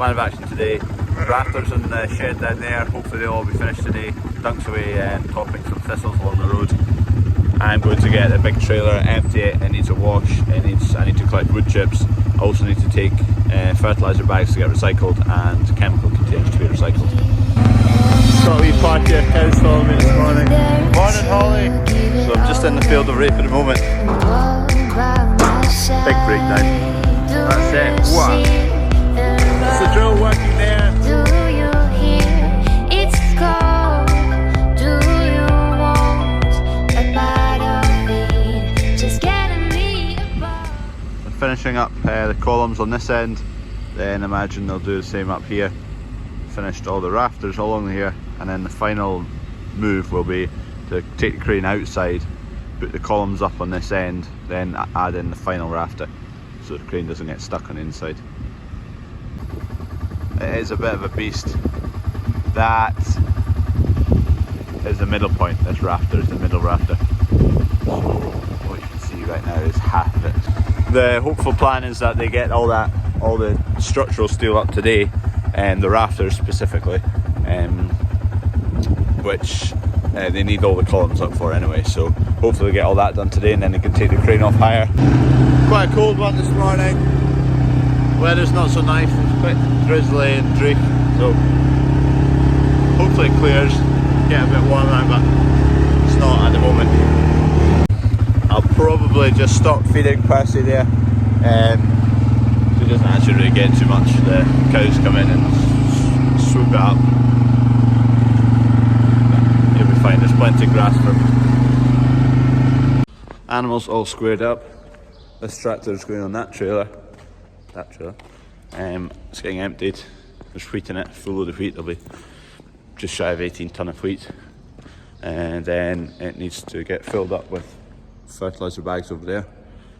Plan of action today, rafters in the shed down there, hopefully they'll all be finished today. Dunks away topping some thistles along the road. I'm going to get a big trailer, empty it, it needs a wash, I need to collect wood chips. I also need to take fertiliser bags to get recycled and chemical containers to be recycled. Got a wee party of cows following me this morning. Morning Holly! So I'm just in the field of rape at the moment. Big breakdown. That's it. Wow! That's the drill working there. Finishing up the columns on this end, then imagine they'll do the same up here. Finished all the rafters along here, and then the final move will be to take the crane outside, put the columns up on this end, then add in the final rafter so the crane doesn't get stuck on the inside. It is a bit of a beast. That is the middle point. This rafter is the middle rafter. What you can see right now is half of it. The hopeful plan is that they get all the structural steel up today, and the rafters specifically, which they need all the columns up for anyway, so hopefully they get all that done today and then they can take the crane off higher. Quite a cold one this morning, weather's not so nice, it's quite drizzly and dreary, so hopefully it clears, get a bit warmer now, but it's not at the moment. I'll probably just stop feeding Percy there. He doesn't actually really get too much. The cows come in and swoop it up. He'll be fine, there's plenty of grass for him. Animals all squared up. This tractor's going on that trailer. It's getting emptied. There's wheat in it, full load of wheat. There'll be just shy of 18 tonne of wheat. And then it needs to get filled up with fertiliser bags over there,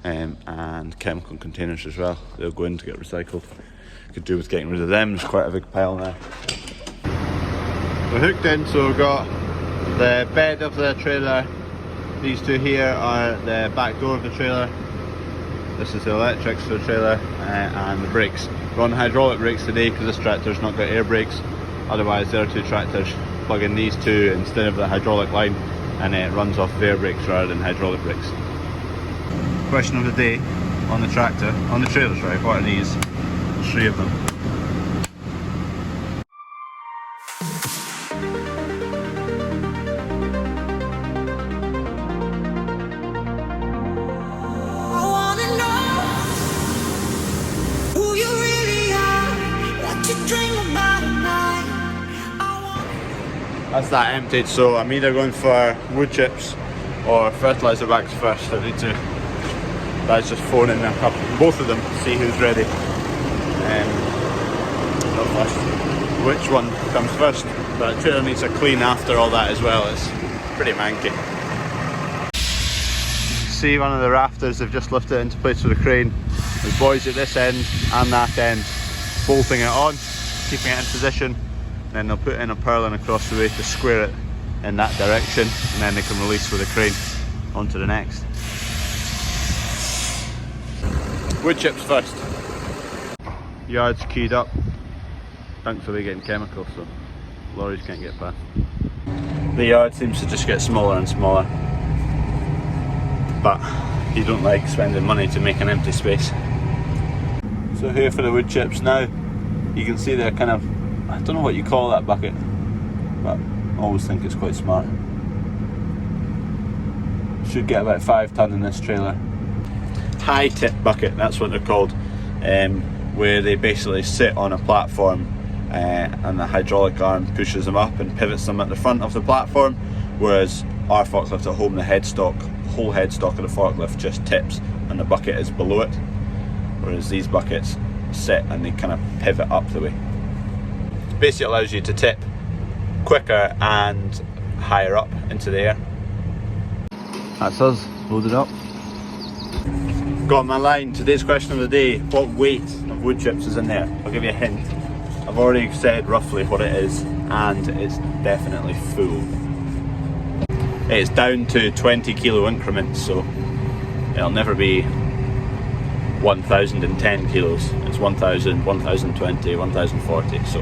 and chemical containers as well. They'll go in to get recycled. Could do with getting rid of them, there's quite a big pile now. We're hooked in, so we've got the bed of the trailer. These two here are the back door of the trailer. This is the electrics for the trailer, and the brakes. We're on hydraulic brakes today because this tractor's not got air brakes. Otherwise the other two tractors plug in these two instead of the hydraulic line, and it runs off air brakes rather than hydraulic brakes. Question of the day on the tractor, on the trailer, sorry, what are these? 3 of them. That's that emptied, so I'm either going for wood chips or fertiliser bags first. I need to, that's just phoning a couple, both of them, see who's ready. Not first, which one comes first, but the trailer needs a clean after all that as well. It's pretty manky. See, one of the rafters, they've just lifted it into place for the crane. There's boys at this end and that end bolting it on, keeping it in position. Then they'll put in a purlin across the way to square it in that direction, and then they can release with a crane onto the next. Wood chips first. Yard's keyed up. Thankfully getting chemicals, so lorries can't get past. The yard seems to just get smaller and smaller, but you don't like spending money to make an empty space. So here for the wood chips now. You can see they're kind of, I don't know what you call that bucket, but I always think it's quite smart. Should get about 5 tonne in this trailer. High tip bucket, that's what they're called, where they basically sit on a platform and the hydraulic arm pushes them up and pivots them at the front of the platform, whereas our forklift at home, the whole headstock of the forklift just tips and the bucket is below it, whereas these buckets sit and they kind of pivot up the way. Basically allows you to tip quicker and higher up into the air. That's us, loaded up. Got my line, today's question of the day, what weight of wood chips is in there? I'll give you a hint. I've already said roughly what it is, and it's definitely full. It's down to 20 kilo increments, so it'll never be 1010 kilos. it's 1000, 1020, 1040, so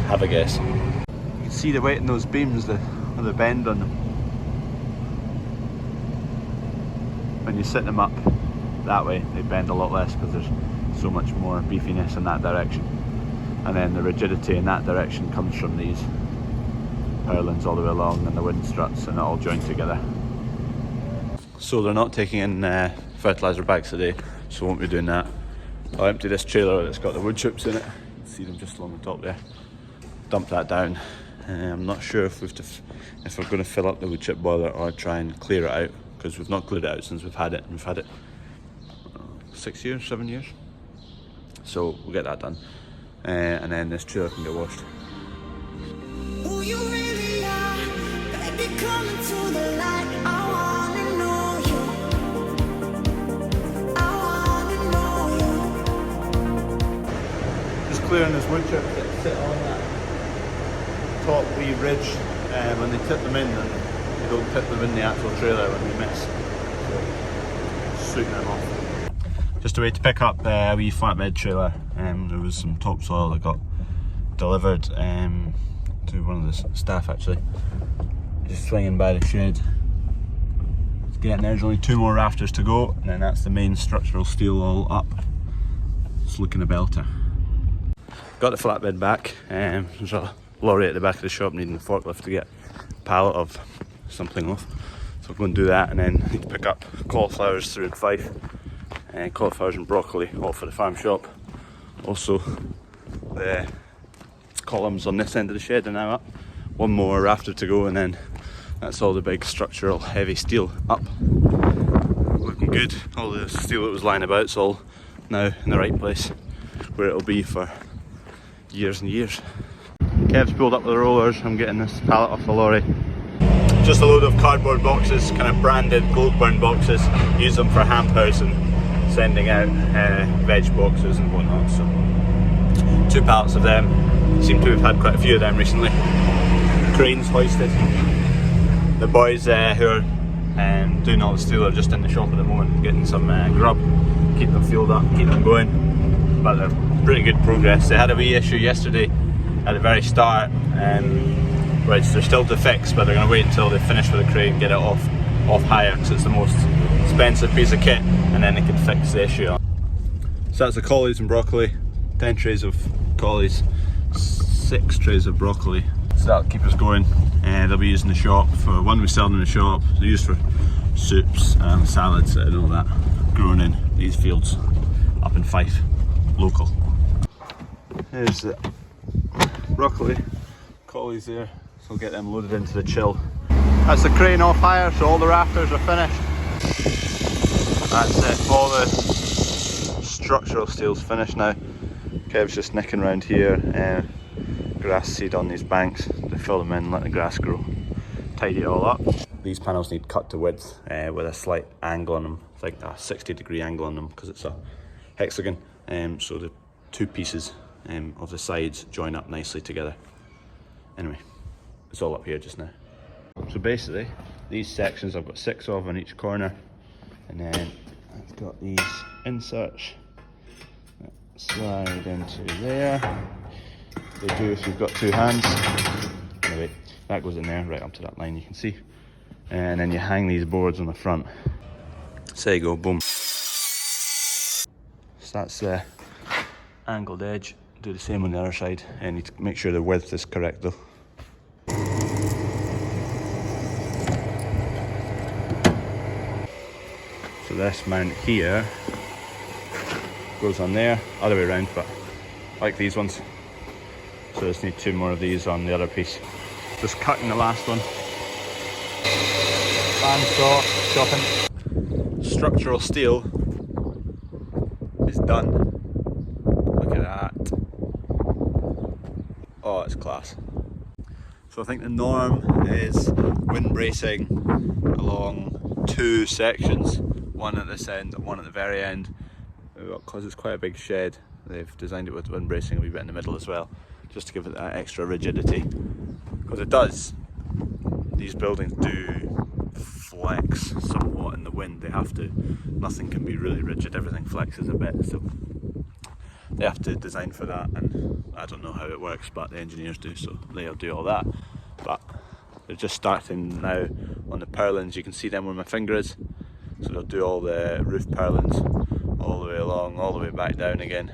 have a guess. You can see the weight in those beams, the bend on them. When you sit them up that way, they bend a lot less because there's so much more beefiness in that direction. And then the rigidity in that direction comes from these purlins all the way along and the wind struts, and it all joined together. So they're not taking in fertiliser bags today, so won't be doing that. I'll empty this trailer that's got the wood chips in it. See them just along the top there. Dump that down. I'm not sure if we're going to fill up the wood chip boiler or try and clear it out, because we've not cleared it out since we've had it. We've had it 6 years, 7 years. So we'll get that done, and then this trailer can get washed. Who you really are, baby, come into the light. I wanna know you. I wanna know you. Just clearing this wood chip that sit on that top wee ridge. When they tip them in, and they don't tip them in the actual trailer when they miss. So, suiting them off. Just a way to pick up a wee flatbed trailer. There was some topsoil that got delivered to one of the staff actually. Just swinging by the shed. It's getting there. There's only 2 more rafters to go, and then that's the main structural steel all up. It's looking a belter. Got the flatbed back. There's a lorry at the back of the shop needing a forklift to get a pallet of something off. So I'll go and do that, and then I need to pick up cauliflowers through in Fife. Cauliflowers and broccoli, all for the farm shop. Also, the columns on this end of the shed are now up. 1 more rafter to go, and then that's all the big structural heavy steel up. Looking good. All the steel that was lying about is all now in the right place, where it'll be for years and years. Kev's pulled up with the rollers. I'm getting this pallet off the lorry. Just a load of cardboard boxes, kind of branded Goldburn boxes. Use them for ham house and sending out veg boxes and whatnot. So 2 pallets of them. Seem to have had quite a few of them recently. Cranes hoisted. The boys who are doing all the steel are just in the shop at the moment, getting some grub, keep them fueled up, keep them going. But they're pretty good progress. They had a wee issue yesterday at the very start, which they're still to fix, but they're going to wait until they finish with the crane, get it off hire, because it's the most expensive piece of kit, and then they can fix the issue. So that's the collies and broccoli. 10 trays of collies, 6 trays of broccoli. So that'll keep us going. They'll be used in the shop. For one, we sell them in the shop. They're used for soups and salads and all that, grown in these fields up in Fife, local. Here's the broccoli, collies there, so we'll get them loaded into the chill. That's the crane off hire, so all the rafters are finished. That's it, all the structural steel's finished now. Kev's just nicking around here, grass seed on these banks. They fill them in, let the grass grow, tidy it all up. These panels need cut to width with a slight angle on them, it's like a 60-degree angle on them because it's a hexagon. So the 2 pieces of the sides join up nicely together. Anyway, it's all up here just now. So basically, these sections I've got 6 of on each corner, and then I've got these inserts that slide into there. They do if you've got 2 hands. Anyway, that goes in there, right up to that line you can see. And then you hang these boards on the front. So there you go, boom. So that's the angled edge. Do the same on the other side, and you need to make sure the width is correct though. So this mount here goes on there, other way around, but like these ones. So I just need 2 more of these on the other piece. Just cutting the last one. Bandsaw, chopping. Structural steel is done. Look at that. Oh, it's class. So I think the norm is wind bracing along 2 sections, one at this end and one at the very end. Because it's quite a big shed, they've designed it with wind bracing a wee bit in the middle as well, just to give it that extra rigidity. Because it does, these buildings do flex somewhat in the wind, they have to. Nothing can be really rigid, everything flexes a bit, so they have to design for that, and I don't know how it works, but the engineers do, so they'll do all that. But they're just starting now on the purlins. You can see them where my finger is, so they'll do all the roof purlins all the way along, all the way back down again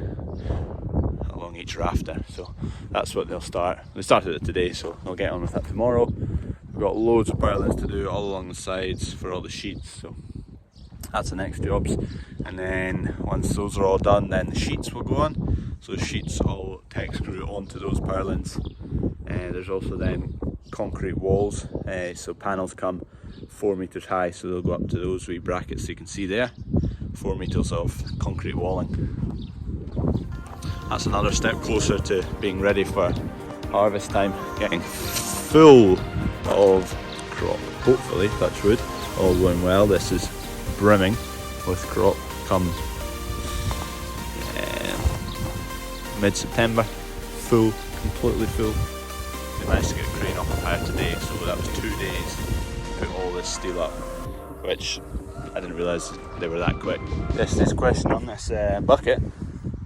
along each rafter. So that's what they'll start. They started it today, so they'll get on with that tomorrow. We've got loads of purlins to do all along the sides for all the sheets, so that's the next jobs. And then once those are all done, then the sheets will go on. So the sheets all tech screw onto those purlins. There's also then concrete walls, so panels come 4 meters high, so they'll go up to those wee brackets you can see there. 4 meters of concrete walling. That's another step closer to being ready for harvest time, getting full of crop. Hopefully, touch wood, all going well. This is brimming with crop come mid-September, full, completely full. They managed to get a crane off the hire today, so that was 2 days to put all this steel up, which I didn't realise they were that quick. This question on this bucket,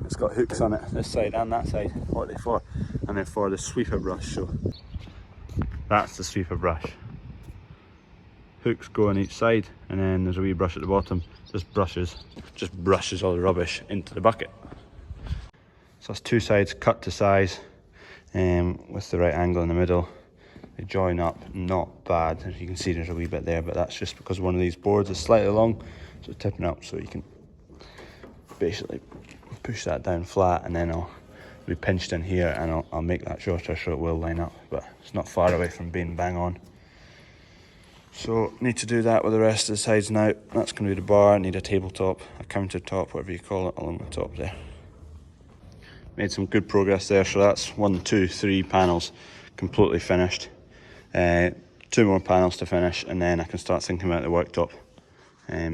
it's got hooks on it, this side and that side. What are they for? And then for the sweeper brush, so that's the sweeper brush. Hooks go on each side, and then there's a wee brush at the bottom, just brushes all the rubbish into the bucket. So that's 2 sides cut to size, with the right angle in the middle. They join up, not bad. As you can see, there's a wee bit there, but that's just because one of these boards is slightly long, so it's tipping up, so you can basically push that down flat, and then it'll be pinched in here, and I'll make that shorter so it will line up, but it's not far away from being bang on. So need to do that with the rest of the sides now. That's going to be the bar. Need a tabletop, a countertop, whatever you call it, along the top there. Made some good progress there, so that's 1, 2, 3 panels completely finished. 2 more panels to finish, and then I can start thinking about the worktop,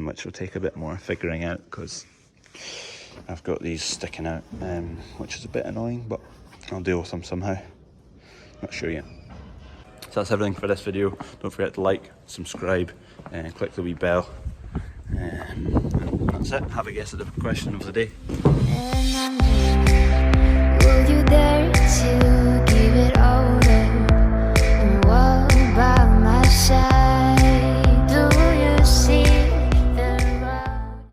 which will take a bit more figuring out because I've got these sticking out, which is a bit annoying, but I'll deal with them somehow. Not sure yet. So that's everything for this video. Don't forget to like, subscribe, and click the wee bell. And that's it. Have a guess at the question of the day.